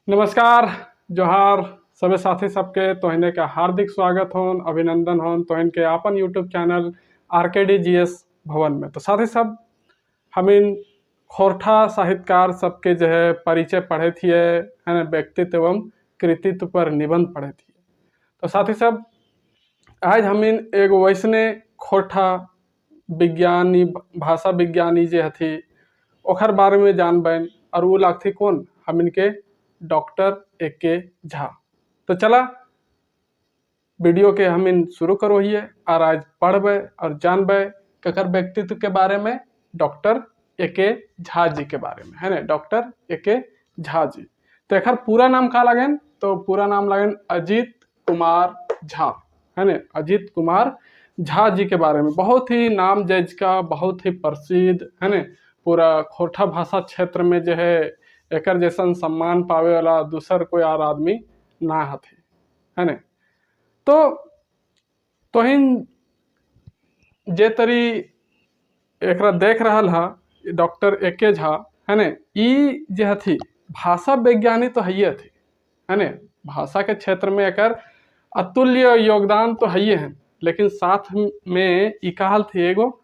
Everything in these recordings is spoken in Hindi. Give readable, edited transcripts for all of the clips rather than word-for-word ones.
नमस्कार। जोहार सभी साथी सबके तोहने का हार्दिक स्वागत होन, अभिनंदन होन तोहन के आपन यूट्यूब चैनल RKDGS भवन में। तो साथी सब हम इन खोरठा साहित्यकार सबके जो है परिचय पढ़े थे, है ना, व्यक्तित्व एवं कृतित्व पर निबंध पढ़े थे। तो साथी सब आज हम इन एगो वैसने खोरठा विज्ञानी भाषा विज्ञानी जे हथी ओखर बारे में जानबैन और वो लागथी कौन हम इनके डॉक्टर AK झा। तो चला वीडियो के हम इन शुरू करो हिए और आज पढ़बे और जानबे ककर व्यक्तित्व के बारे में, डॉक्टर AK झा जी के बारे में, है ना, डॉक्टर AK झा जी। तो एक पूरा नाम का लगेन, तो पूरा नाम लगेन अजीत कुमार झा, है ना, अजीत कुमार झा जी के बारे में। बहुत ही नाम जज का, बहुत ही प्रसिद्ध, है ना, पूरा खोरठा भाषा क्षेत्र में जो है एकर जैसन सम्मान पावे वाला दूसर कोई और आदमी ना हथे, है ना। तो तोहिन जे तरी एकरा देख रहल हा डॉक्टर AK झा, है ना, ई जे हथी भाषा वैज्ञानिक तो हइये थी, है ना। भाषा के क्षेत्र में एकर अतुल्य योगदान तो हइये है, लेकिन साथ में ई कहल थी एगो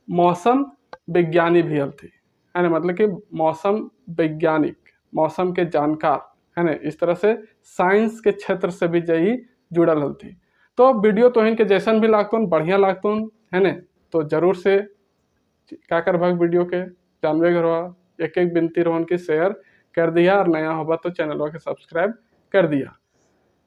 मौसम विज्ञानी भी हल थी, है ना, मतलब कि मौसम वैज्ञानिक, मौसम के जानकार, है ना। इस तरह से साइंस के क्षेत्र से भी जही जुड़ल हल थी। तो वीडियो तोहिन के जैसन भी लागतुन, बढ़िया लागतुन, है ना। तो जरूर से क्या कर भाग वीडियो के जानवे घरवा एक एक बिनती रोहन की शेयर कर दिया और नया होगा तो चैनल के सब्सक्राइब कर दिया।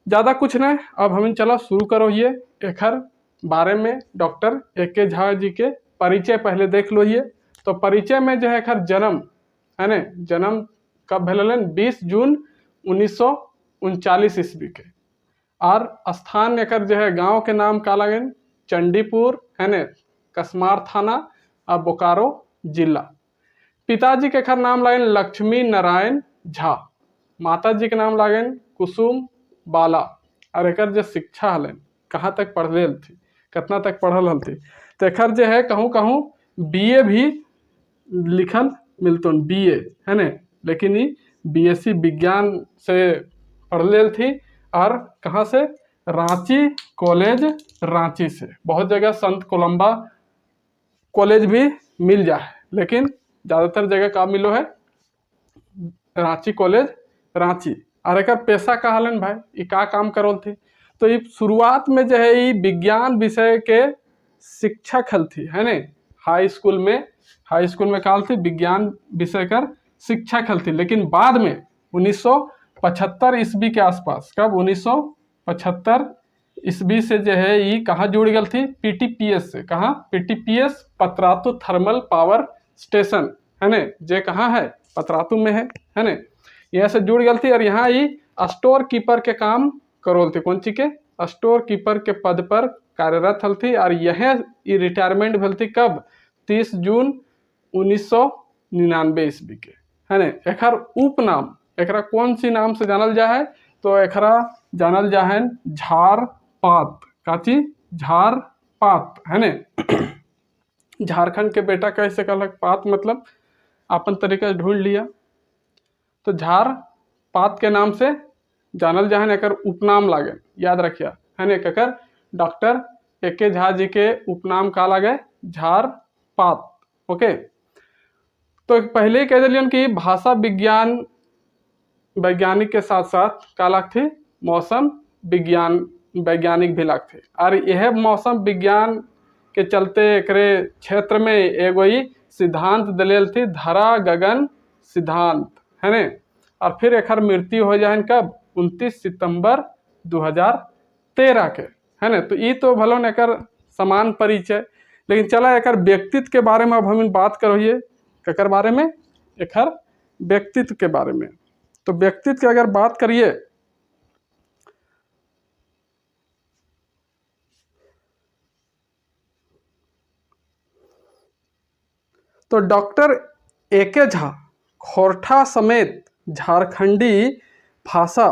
ज़्यादा कुछ नहीं, अब हम चला शुरू करो ये एकर बारे में। डॉक्टर AK झा जी के परिचय पहले देख लो ये। तो परिचय में जो है एकर जन्म, है ना, जन्म कब भेलन 20 जून 1939 ईस्वी के। और स्थान एकर जो है गांव के नाम का लगन चंडीपुर, है ना, कसमार थाना और बोकारो जिला। पिताजी के एकर नाम लगन लक्ष्मी नारायण झा, माता जी के नाम लगन कुसुम बाला। और एकर जो शिक्षा हलन कहाँ तक पढ़ले थी, कितना तक पढ़ल हल थी, तो एकर जो है कहूँ कहूँ BA भी लिखल मिलतुन, BA, है ना, लेकिन ये BSc विज्ञान से पढ़ले थी। और कहाँ से, रांची कॉलेज, रांची से। बहुत जगह संत कोलंबा कॉलेज भी मिल जाए, लेकिन ज़्यादातर जगह का मिलो है रांची कॉलेज, रांची। और एक पेशा का हलन भाई, ये का काम करोल थी, तो ये शुरुआत में जो है ये विज्ञान विषय के शिक्षक हल थी, है ना। हाई स्कूल में काल थी विज्ञान विषय कर शिक्षक हल थी। लेकिन बाद में 1975 ईस्वी के आसपास, कब 1975 ईस्वी से जो है ये कहाँ जुड़ गई थी, PTPS से। कहाँ, PTPS Patratu thermal power station, है ना, जे कहाँ है, पतरातू में है ना। यहाँ से जुड़ गई थी और यहाँ ये स्टोर कीपर के काम करोल थी। कौन ची के, स्टोर कीपर के पद पर कार्यरत हल थी। और यह रिटायरमेंट भल थी कब, 30 जून 1999 ईस्वी के, है ना। एकर उपनाम, एकरा कौन सी नाम से जानल जा है, तो एकरा जानल जा है झार पात। काची, झार पात, है ना। झारखंड के बेटा कैसे कहलक, पात मतलब अपन तरीका से ढूंढ लिया, तो झार पात के नाम से जानल जा है। एकर उपनाम लागे, याद रखिया, है ना। एकर डॉक्टर AK झा जी के उपनाम का लागे, झार पात। ओके, तो पहले ही कह दिलियन कि भाषा विज्ञान वैज्ञानिक के साथ साथ का लाग थे मौसम विज्ञान वैज्ञानिक भी लाग थे। और यह मौसम विज्ञान के चलते एकरे क्षेत्र में एगो ही सिद्धांत दलेल थी, धरा गगन सिद्धांत, है ना। और फिर एकर मृत्यु हो जाए कब, 29 सितंबर 2013 के, है ना। तो ये तो भलो न एकर समान परिचय, लेकिन चला एकर व्यक्तित्व के बारे में अब हम बात करिए। केकर बारे में, एकर व्यक्तित्व के बारे में। तो व्यक्तित्व की अगर बात करिए तो डॉक्टर AK झा खोरठा समेत झारखंडी भाषा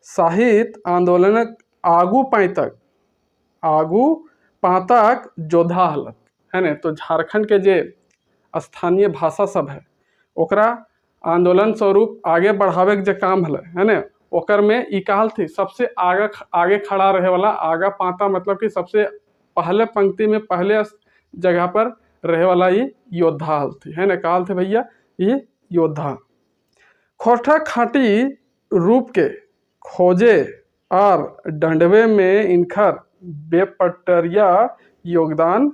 साहित्य आंदोलन आगू पातक योद्धा हलत, है ना। तो झारखंड के जे स्थानीय भाषा सब है ओकरा आंदोलन स्वरूप आगे बढ़ावे के जो काम हल है ना, ओकर में ई कहल थी सबसे आगे खड़ा रहे वाला, आगा पाता मतलब कि सबसे पहले पंक्ति में पहले जगह पर रहे वाला ये योद्धा हल थी, है ना, कहल थे भैया ये योद्धा। खोरठा खाटी रूप के खोजे और डंडवे में इनकर बेपटरिया योगदान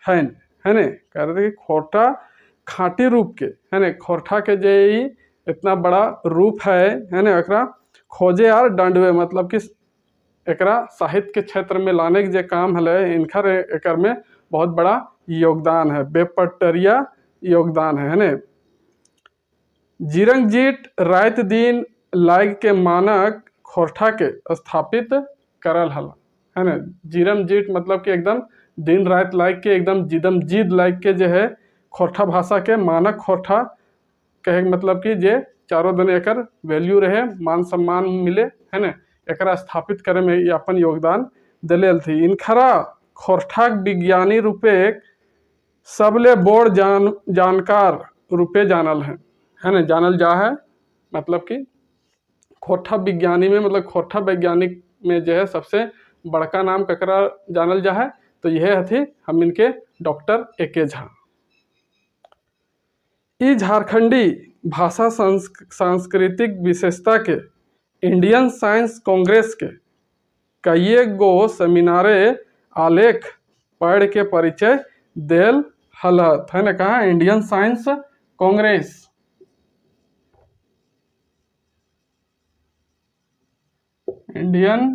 है ना, कह रहे थे कि खोरठा खाटी रूप के, है ना, खोरठा के जे इतना बड़ा रूप है ना, एकरा खोजे और डंडवे मतलब कि एकरा साहित्य के क्षेत्र में लाने के जे काम है, इनकर एकर में बहुत बड़ा योगदान है, बेपटरिया योगदान है ना। जिरंगजीत रात दिन लाग के मानक खोरठा के स्थापित करल हल, है ना। जिरंगजीत मतलब कि एकदम दिन रात लाग के एकदम जिदम जीद लाग के जो है खोरठा भाषा के मानक खोरठा कहे मतलब कि जे चारों दिन एकर वैल्यू रहे, मान सम्मान मिले, है ना, एकरा स्थापित करे में ये अपन योगदान दिले थी। इनखरा खोरठा विज्ञानी रूपे सबले बोड़ जानकार रूपे जानल है ना, जानल जा है, मतलब कि खोरठा विज्ञानी में मतलब खोरठा वैज्ञानिक में जो है सबसे बड़का नाम ककरा जानल जा है, तो यह थी हम इनके डॉक्टर ए.के. झा। ई झारखंडी भाषा सांस्कृतिक विशेषता के इंडियन साइंस कांग्रेस के कई गो सेमिनारे आलेख पढ़ के परिचय देल हलत, है ना, कहा Indian science Congress. Indian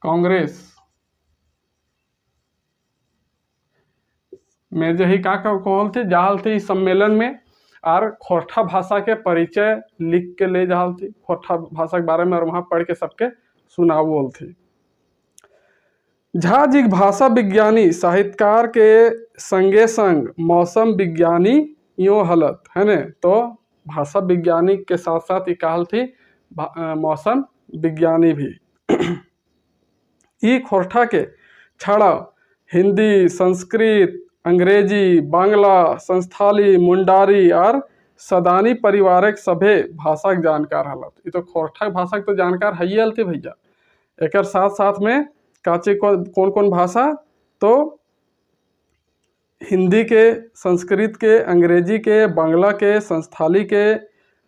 Congress में जो ही का कहल थे जाल थे इस सम्मेलन में, और खोरठा भाषा के परिचय लिख के ले जाल थी, खोरठा भाषा के बारे में, और वहाँ पढ़ के सबके सुनावल थी। झा जी भाषा विज्ञानी साहित्यकार के संगे संग मौसम विज्ञानी यो हलत, है ना, तो भाषा विज्ञानी के साथ साथ ये कहल थी मौसम विज्ञानी भी। ई खोरठा के छड़ा हिंदी, संस्कृत, अंग्रेजी, बांग्ला, संस्थाली, मुंडारी और सदानी परिवारक सभे भाषा के जानकार हलत। ये तो खोरठा भाषा के तो जानकार है ही हलते भैया। एक साथ साथ में काचे कौन कौन भाषा, तो हिंदी के, संस्कृत के, अंग्रेजी के, बांग्ला के, संस्थाली के,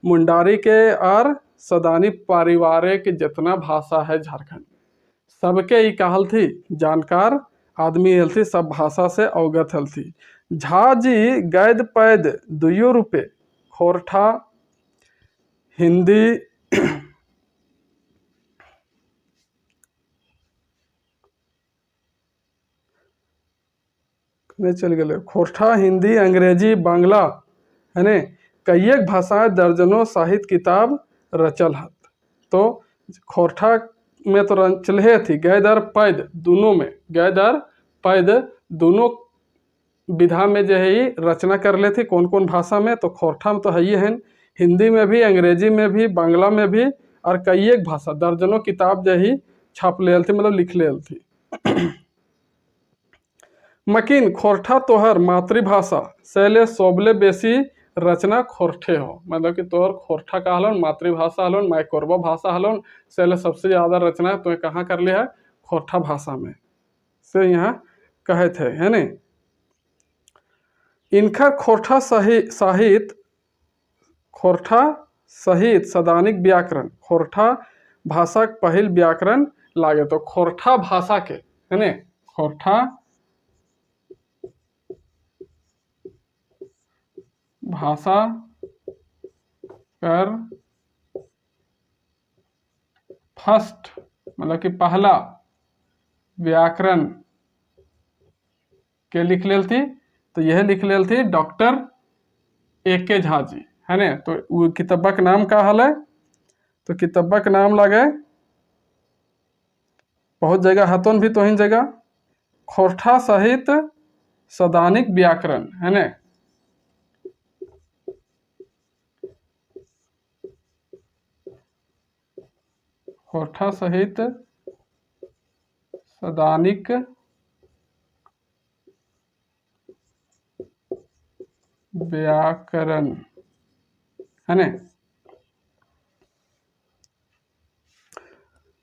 मुंडारी के और सदानी परिवारक के जितना भाषा है झारखंड सबके ही कहल थी जानकार आदमी हल थी, सब भाषा से अवगत हल थी। झा जी गैद पैद दुयो रूपे खोरठा हिंदी चल गए, खोरठा हिंदी, अंग्रेजी, बांग्ला, है ने, कई भाषाएं दर्जनों साहित्य किताब रचल हत। तो खोरठा में तो रचले थी गैद और पैद दोनों में, गैद और पैद दोनों विधा में जो है रचना कर ले थी। कौन कौन भाषा में, तो खोरठा में तो है ही है, हिंदी में भी, अंग्रेजी में भी, बांग्ला में भी, और कई एक भाषा दर्जनों किताब जो ही छाप ले थी, मतलब लिख ले थी। मकिन खोरठा तोहर मातृभाषा शैले सोबले बेसी रचना खोरठे हो, मतलब कि तोहर खोरठा का हलन मातृभाषा हलन, माइकोरबा भाषा हलन, शैले सबसे ज्यादा रचना तो कहाँ कर लिया है, खोरठा भाषा में से यहाँ कहे थे, है न। इनका खोरठा साहित्य, खोरठा सहित सदानिक व्याकरण, खोरठा भाषा पहल व्याकरण लागे, तो खोरठा भाषा के, है न, खोरठा भाषा कर फर्स्ट मतलब कि पहला व्याकरण के लिख लेल थी, तो यह लिख लेल थी डॉक्टर ए.के. झा जी, है ना। तो वो किताबक नाम का हल है, तो किताबक नाम लगे बहुत जगह हतन भी, तो इन जगह खोरठा सहित सदानिक व्याकरण, है ना। खोरठा सहित सदानिक व्याकरण, है ने।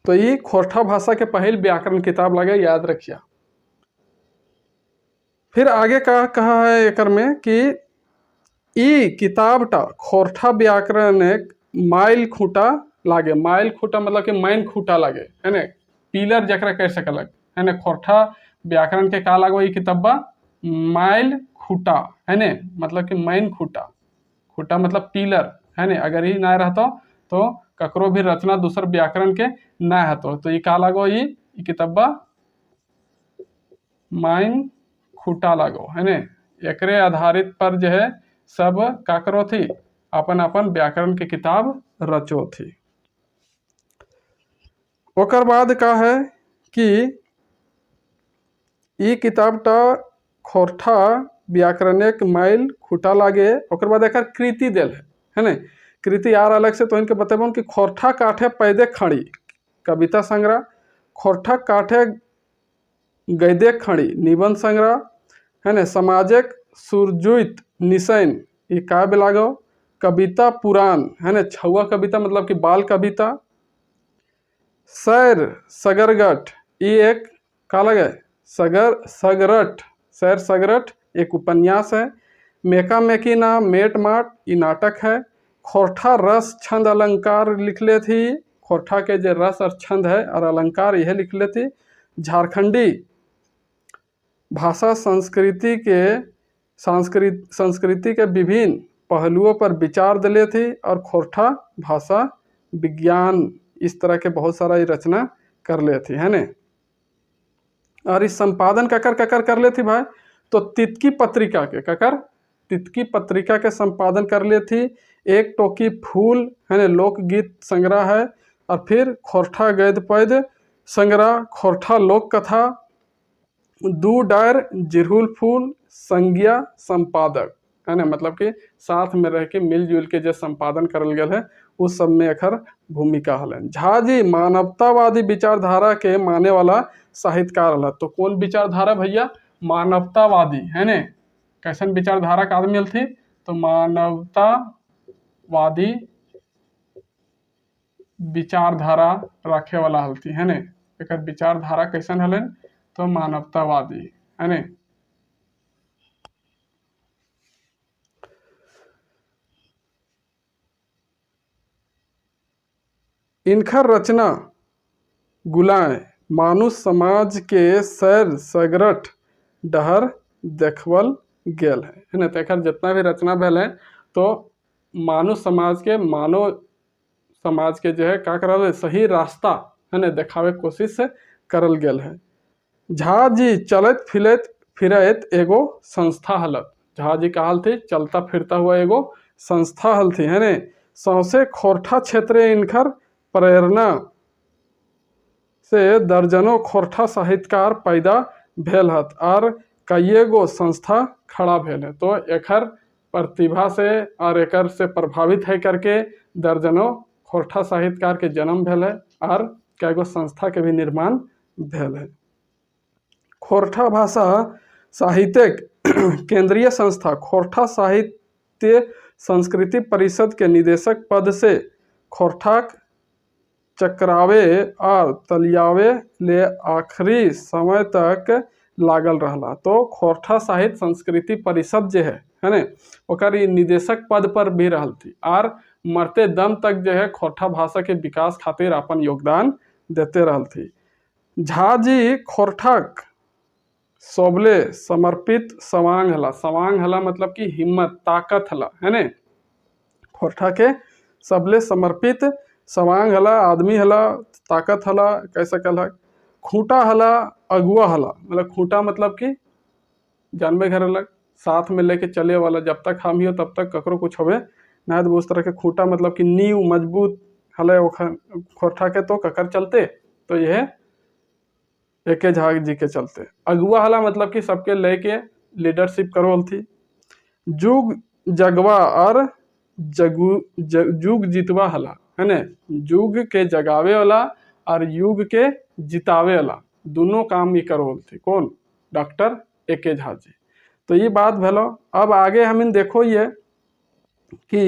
तो ये खोरठा भाषा के पहल व्याकरण किताब लगे, याद रखिए। फिर आगे का कहा है एकर में कि ई किताबटा खोरठा व्याकरण एक माइल खूंटा लागे। माइल खूंटा मतलब कि मैन खूंटा लागे, है ने, पिलर जकरा कह सकलक, है ने। खोरठा व्याकरण के का लागो ई किताबा माइल खूंटा, है ने, मतलब कि मैन खूंटा। खूंटा मतलब पिलर, है ने। अगर ई ना रहतो तो ककरो भी रचना दूसर व्याकरण के ना हतो। तो ई का लागो ई किताबा माइन खूंटा लागो, है ने। एकरे आधारित पर जो है सब का करो थी, अपन अपन व्याकरण की किताब रचो थी। ओकर बाद का है कि ई किताबटा खोरठा व्याकरण एक माइल खूंटा लागे। ओकर बाद एकर कृति देल है ने। कृति आर अलग से तो इनके बतेबन कि खोरठा काठे पैदे खड़ी कविता संग्रह, खोरठा काठे गैदे खड़ी निबंध संग्रह, है ने। समाजिक सुरजुत निशैन ये काव्य लागो। कविता पुराण, है ने, छुआ कविता मतलब कि बाल कविता। सैर सगरगट ये एक का लगे सगरट, सैर सगरट एक उपन्यास है। मेका मेकिना मेट माट ये नाटक है। खोरठा रस छंद अलंकार लिखले थी। खोरठा के जो रस और छंद है और अलंकार यह लिखले थी। झारखंडी भाषा संस्कृति के विभिन्न पहलुओं पर विचार दिले थी। और खोरठा भाषा विज्ञान इस तरह के बहुत सारा रचना कर ले थी, है ने। और इस संपादन ककर ककर कर ले थी भाई, तो तितकी पत्रिका के ककर तितकी पत्रिका के संपादन कर ले थी। एक टोकी फूल, है ने, लोकगीत संग्रह है। और फिर खोरठा गैद पैद संग्रह, खोरठा लोक कथा, दू डायर जिरहुल फूल संज्ञा संपादक, है ना। मतलब कि साथ में रह के मिलजुल के जो संपादन करल गया है उस सब में एकर भूमिका हलन। झा जी मानवतावादी विचारधारा के माने वाला साहित्यकार हल। तो कौन विचारधारा भैया? मानवतावादी, है ने। कैसन विचारधारा का आदमी थी? तो मानवतावादी विचारधारा रखे वाला हलती, है ने। एक विचारधारा कैसन हलन? तो मानवतावादी, है ने। इनकर रचना गुलाय मानुष समाज के सैर सगरठ डहर देखवल गेल है ना। तो एक जितना भी रचना भेल है तो मानुष समाज के जो है का करल सही रास्ता, है ना, देखावे के कोशिश करल गेल है। झा जी चलत फिरत एगो संस्था हलत। झा जी का हल थी चलता फिरता हुआ एगो संस्था हल थी, है ने। सौसे खोरठा क्षेत्र इनकर प्रेरणा से दर्जनों खोरठा साहित्यकार पैदा भेल हत और कईगो संस्था खड़ा भेल है। तो एकर प्रतिभा से और एकर से प्रभावित है करके दर्जनों खोरठा साहित्यकार के जन्म भेल है और कईगो संस्था के भी निर्माण भेल है। खोरठा भाषा साहित्यिक केंद्रीय संस्था खोरठा साहित्य संस्कृति परिषद के निदेशक पद से खोरठा चक्रावे और तलियावे ले आखिरी समय तक लागल रहला। तो खोरठा साहित्य संस्कृति परिषद जो है ने, ओकर निदेशक पद पर भी रहल थी और मरते दम तक जो है खोरठा भाषा के विकास खातिर अपन योगदान देते रहल थी। झा जी खोरठाक सोबले समर्पित सवांग हला। सवांग हला मतलब कि हिम्मत ताकत हला, है ने। खोरठा के सबले समर्पित सवांग हला, आदमी हला, ताकत हला, कैसे कहला, खूंटा हला, अगुआ हला। मतलब खूंटा मतलब कि जानबे घर अलग साथ में लेके चले वाला, जब तक हम ही हो तब तक ककरो कुछ होवे ना। तो उस तरह के खूंटा मतलब कि नींव मजबूत हले खोरठा के तो ककर चलते, तो यह एके झा जी के चलते। अगुआ हला मतलब कि सबके लेके लीडरशिप करोल थी। जुग जगवा और जुग जितवा हला, है ने। युग के जगावे वाला और युग के जितावे वाला दोनों काम ही करोल थी। कौन? डॉक्टर एके झा जी। तो ये बात भेलो। अब आगे हम इन देखो ये कि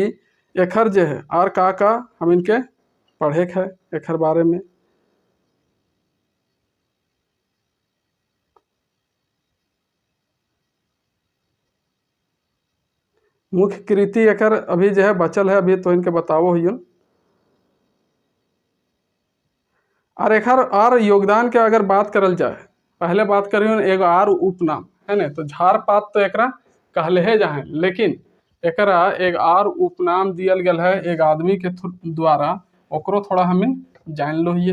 एखर जो है और का हम इनके पढ़े है एखर बारे में। मुख्य कृति एकर अभी जो है बचल है, अभी तो इनके बतावो ही। और एकर और योगदान के अगर बात करल जाए, पहले बात करियो एगो और उपनाम है ना, तो झाड़ पात तो एकरा कहले है जाए, लेकिन एकरा एक और उपनाम दियल गया है एक आदमी के द्वारा, ओकरो थोड़ा हमें जान लो ही।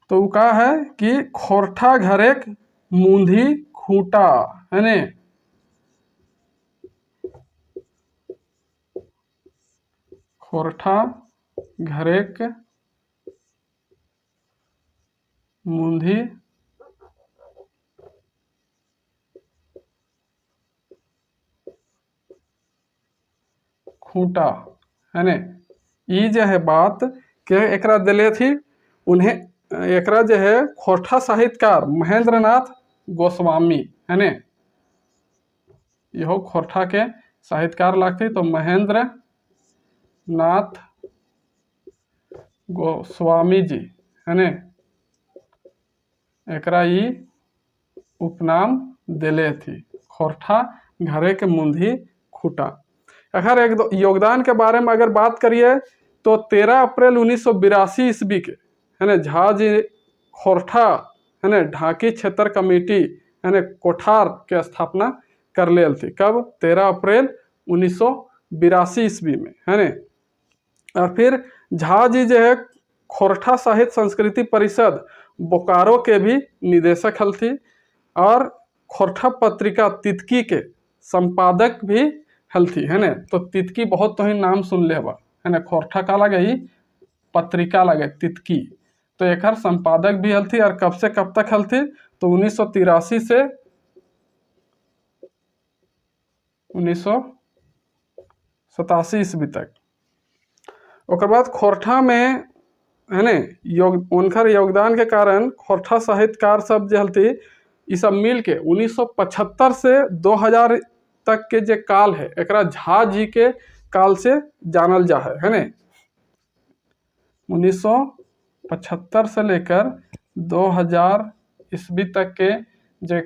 तो का है कि खोरठा घरेक मूंधी खूंटा है ने, खोरठा घरेक मूंधी खूंटा है ने। ई जो है बात के एकरा दिले थी उन्हें, एकरा जो है खोरठा साहित्यकार महेंद्र नाथ गोस्वामी है ने, यहो खोरठा के साहित्यकार लगते, तो महेंद्र नाथ गोस्वामी जी है ने, एकरा ई उपनाम दिले थी खोरठा घरे के मूंधी खूटा। अगर एक योगदान के बारे में अगर बात करिए तो 13 अप्रैल 1982 ईस्वी के है ना झा जी खोरठा है ना ढाकी क्षेत्र कमेटी है ना कोठार के स्थापना कर ले थी। कब? 13 अप्रैल 1982 ईस्वी में है ना। और फिर झा जी जो है खोरठा साहित्य संस्कृति परिषद बोकारो के भी निदेशक हल थी, और खोरठा पत्रिका तितकी के संपादक भी हल थी है ना। तो तितकी बहुत तो ही नाम सुन ले बा है ना, खोरठा का लगे ही पत्रिका लगे तितकी, तो एक संपादक भी हल थी। और कब से कब तक हल थी? तो 1983 से 1987 ईस्वी तक। उसके बाद खोरठा में है ना उनकर योगदान के कारण खोरठा साहित्यकार सब जो थी ये सब मिल के 1975 से 2000 तक के जो काल है एकरा झा जी के काल से जानल जा है ना। 1975 से लेकर 2000 ईस्वी तक के जो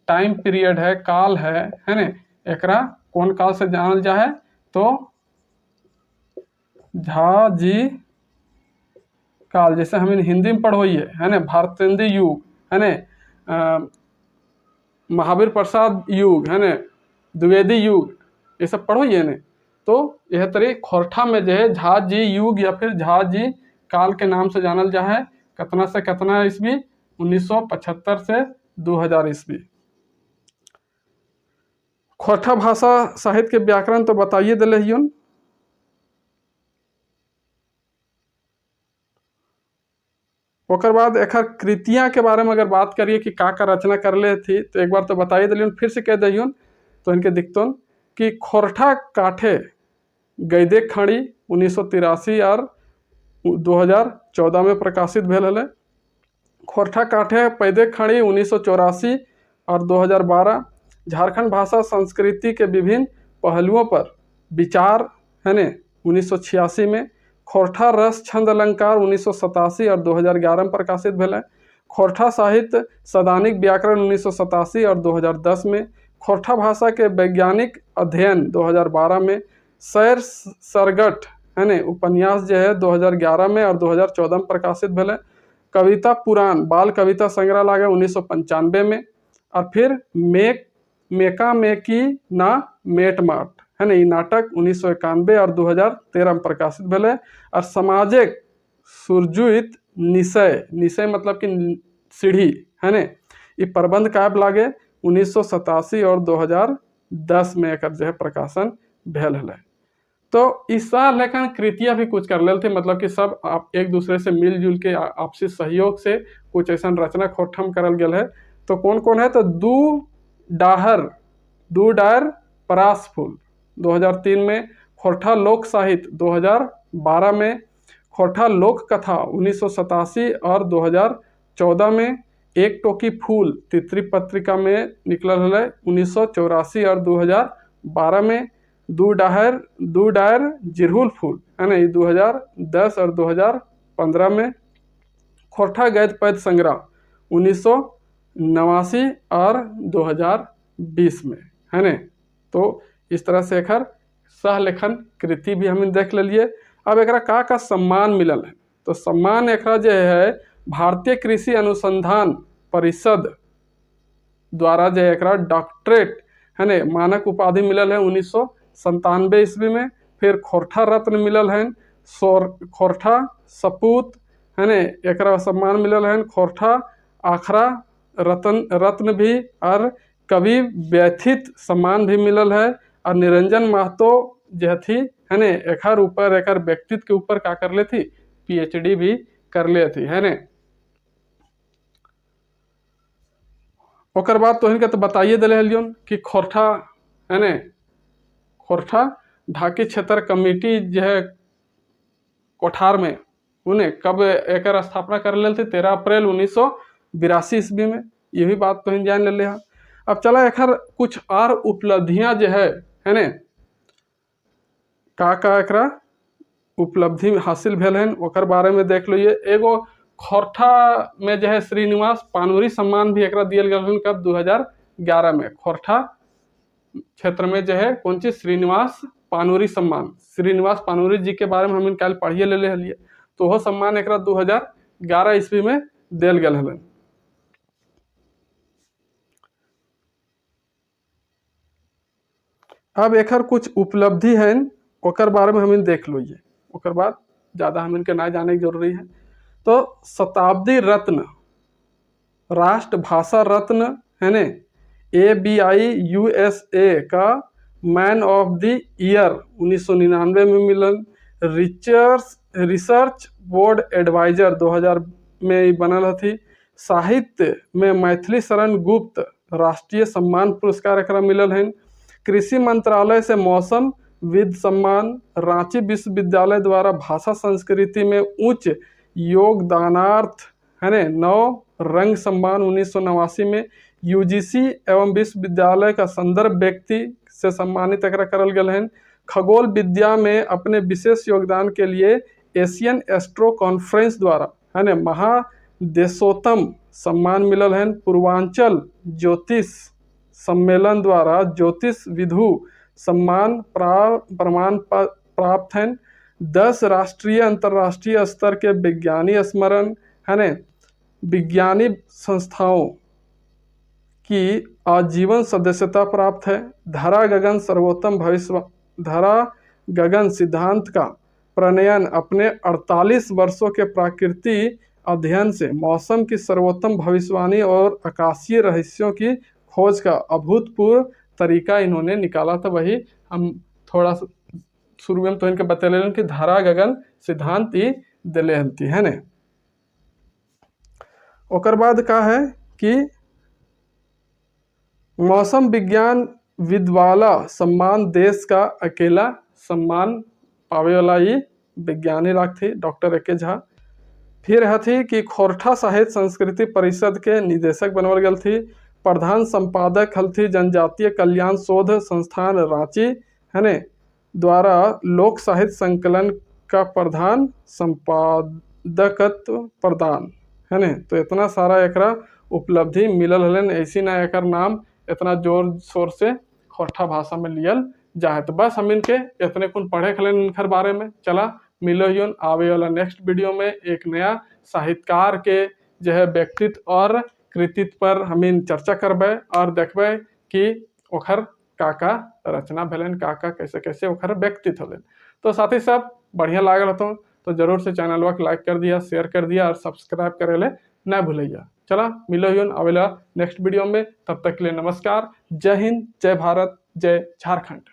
टाइम पीरियड है काल है ना, एकरा कौन काल से जानल जा है? तो झा जी काल, जैसे हम हिंदी में पढ़ो है ना, भारतेंदु युग है ना, महावीर प्रसाद युग है ना, द्विवेदी युग, ये सब पढ़ो है ना। तो यह तरी खोरठा में जो है झा जी युग या फिर झा जी काल के नाम से जानल जा है। कितना से कितना ईस्वी? 1975 से 2000 ईस्वी। खोरठा भाषा साहित्य के व्याकरण तो बताइए दिले हियन। ओकर बाद एकर कृतियाँ के बारे में अगर बात करिए कि का रचना कर ले थी, तो एक बार तो बताइए दिलियन, फिर से कह दियन तो इनके दिक्तन कि खोरठा काठे गैदे खाड़ी 1983 और 2014 में प्रकाशित भेल हले। खोरठा काठे पैदे खाड़ी 1984 और 2012। झारखंड भाषा संस्कृति के विभिन्न पहलुओं पर विचार है ने 1986 में। खोरठा रस छंद अलंकार 1987 और 2011 में प्रकाशित भेल है। खोरठा साहित्य सदानिक व्याकरण 1987 और 2010 में। खोरठा भाषा के वैज्ञानिक अध्ययन 2012 में। सैर सरगट है ने उपन्यास जो है 2011 में और 2014 में प्रकाशित भेल है। कविता पुराण बाल कविता संग्रह लागे 1995 में। और फिर मेका मेकी ना मेट माट है ना, ये नाटक 1991 और 2013 में प्रकाशित भेल है। और सामाजिक सुरजुत निशय, निशय मतलब कि सीढ़ी है ना, ये प्रबंध काव्य लागे 1987 और 2010 में एक जो है प्रकाशन भेल है। तो इस लेखन कृतियाँ भी कुछ कर ले थे, मतलब कि सब आप एक दूसरे से मिलजुल के आपसी सहयोग से कुछ ऐसा रचना खोठम करल गया है। तो कौन कौन है? तो दू डायर परास फूल 2003 में। खोरठा लोक साहित्य 2012 में। खोरठा लोक कथा 1987 और 2014 में। एक टोकी फूल तितरी पत्रिका में निकलल है 1984 और 2012 में। दू डायर जिरहुल फूल है ना, 2010 और 2015 में। खोरठा गैद पैद संग्रह 1989 और 2020 में है ना। तो इस तरह से एक सहलेखन कृति भी हम देख लिए। अब एक का सम्मान मिलल है, तो सम्मान एक जो है भारतीय कृषि अनुसंधान परिषद द्वारा जो एक डॉक्टरेट है ना मानक उपाधि मिलल है 1997 ईस्वी में। फिर खोरठा रत्न मिलल है, खोरठा सपूत है ना एक सम्मान मिलल है। खोरठा आखरा रत्न भी और कवि व्यथित सम्मान भी मिलल है। और निरंजन महतो जो थी है ना एकर ऊपर एकर व्यक्तित्व के ऊपर क्या कर ले थी, PhD भी कर ले थी है ना। ओकर बाद तो इनका तो बताइए दिले हलियन कि खोरठा है ना, खोरठा ढाकी क्षेत्र कमेटी जो है कोठार में उन्हें कब एक स्थापना कर ले थी, 13 अप्रैल 1982 ईस्वी में। ये भी बात तो जान ले हैं। अब चला एक कुछ और उपलब्धियां जो है ना का एकरा उपलब्धि हासिल भेल है ओकर बारे में देख लीजिए। एगो खोरठा में जो है श्रीनिवास पानूरी सम्मान भी एक दियल गया कब 2011 में। खोरठा क्षेत्र में जो है कौन चीज श्रीनिवास पानूरी सम्मान, श्रीनिवास पानूरी जी के बारे में हम कल पढ़िए ले लिए। तो वह सम्मान एक 2011 ईस्वी में दियल गया है। अब एक कुछ उपलब्धि है ओकर बारे में हम देख लीजिए, ओकर बाद ज़्यादा हम इनके ना जाने की जरूरी है। तो शताब्दी रत्न, राष्ट्रभाषा रत्न है ने, ABI USA का मैन ऑफ द ईयर 1999 में मिलन। रिसर्च बोर्ड एडवाइजर 2000 में बनल थी। साहित्य में मैथिली शरण गुप्त राष्ट्रीय सम्मान पुरस्कार एक मिलल है। कृषि मंत्रालय से मौसम विद सम्मान। रांची विश्वविद्यालय द्वारा भाषा संस्कृति में उच्च योगदानार्थ है ने 9 रंग सम्मान 1989 में। UGC एवं विश्वविद्यालय का संदर्भ व्यक्ति से सम्मानित करल गया है। खगोल विद्या में अपने विशेष योगदान के लिए एशियन एस्ट्रो कॉन्फ्रेंस द्वारा है ना महादेशोत्तम सम्मान मिलल है। पूर्वांचल ज्योतिष सम्मेलन द्वारा ज्योतिष विधु सम्मान प्रमाण प्राप्त है। 10 राष्ट्रीय अंतर्राष्ट्रीय स्तर के विज्ञानी स्मरण है ना विज्ञानी संस्थाओं की आजीवन सदस्यता प्राप्त है। धरा गगन सर्वोत्तम भविष्य, धरा गगन सिद्धांत का प्रणयन अपने 48 वर्षों के प्रकृति अध्ययन से मौसम की सर्वोत्तम भविष्यवाणी और आकाशीय रहस्यों की खोज का अभूतपूर्व तरीका इन्होंने निकाला था। वही हम थोड़ा शुरू में तो इनके बतले कि धरा गगन सिद्धांत ही दिले है ना। ओकर बाद का है कि मौसम विज्ञान विद्वाला सम्मान देश का अकेला सम्मान पावे वाला ही विज्ञानी लाग थी डॉक्टर A.K. झा। फिर हथी कि खोरठा साहित्य संस्कृति परिषद के निदेशक बनवल गल थी। प्रधान संपादक हल थी जनजातीय कल्याण शोध संस्थान रांची है ने द्वारा लोक साहित्य संकलन का प्रधान संपादकत्व प्रदान है ने। तो इतना सारा एकरा उपलब्धि मिलल हलन। ऐसी ना एकर नाम इतना जोर शोर से खोरठा भाषा में लियल जाए। तो बस हम इनके इतने कुन पढ़े खलन इनकर बारे में। चला मिलो यून आवे वाला नेक्स्ट वीडियो में एक नया साहित्यकार के जो है व्यक्तित्व और कृतित्व पर हम चर्चा करबे और देखबे कि ओखर का रचना भेलन, का कैसे कैसे ओखर व्यक्तित्व हलन। तो साथ ही सब बढ़िया लागल हो तो जरूर से चैनल को लाइक कर दिया, शेयर कर दिया और सब्सक्राइब करे ले ना भूलिए। चला मिलो यून अवेला नेक्स्ट वीडियो में, तब तक के लिए नमस्कार। जय हिंद, जय भारत, जय झारखंड।